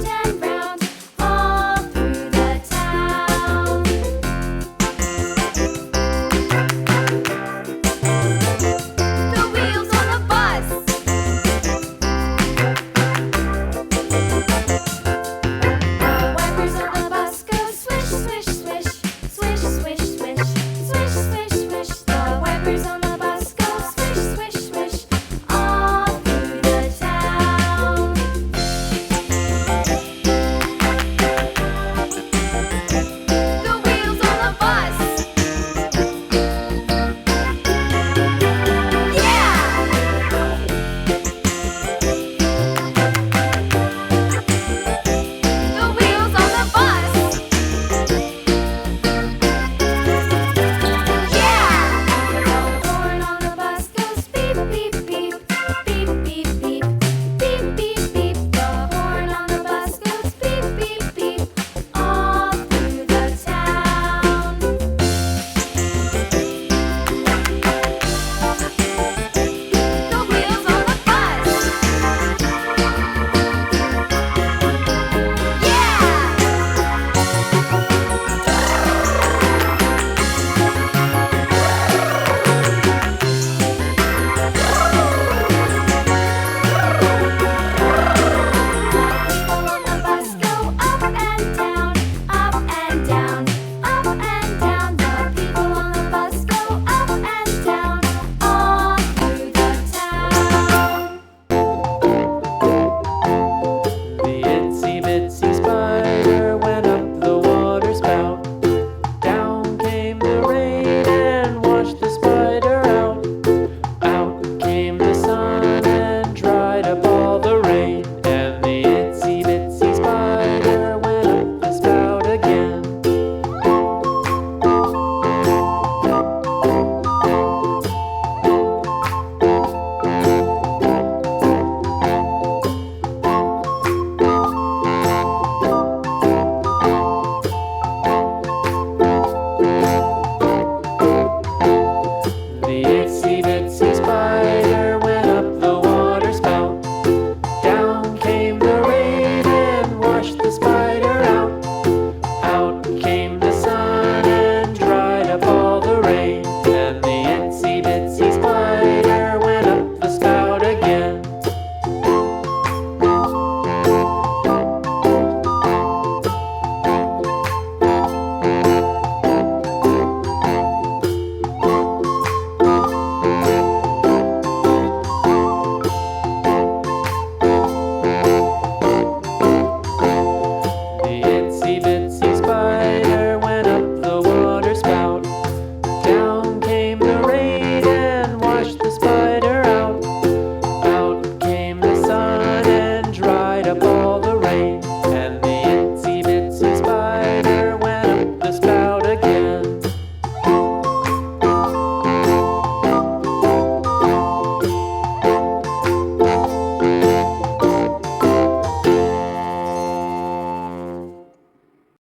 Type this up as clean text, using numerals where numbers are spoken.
and round, all through the town. The wheels on the bus. The wipers on the bus go swish, swish, swish, swish, swish, swish, swish, swish, swish. The wipers on the bus go swish, swish, swish, all through the town. The wheels on the bus. Yeah! The wheels on the bus. Yeah! The horn on the bus goes beep, beep, beep, beep, beep, beep, beep, beep, beep. The horn on the bus goes beep, beep, beep, all through the town. The wheels on the bus. Yeah! People on the bus go up and down, up and down, up and down. The people on the bus go up and down, all through the town. The itsy bitsy spider went up the water spout. Down came the rain and washed the spider out. Out came the sun and dried up all the rain. And the itsy bitsy spider went up the spout again. The itsy bitsy spider went up the water spout. Down came the rain and washed the spout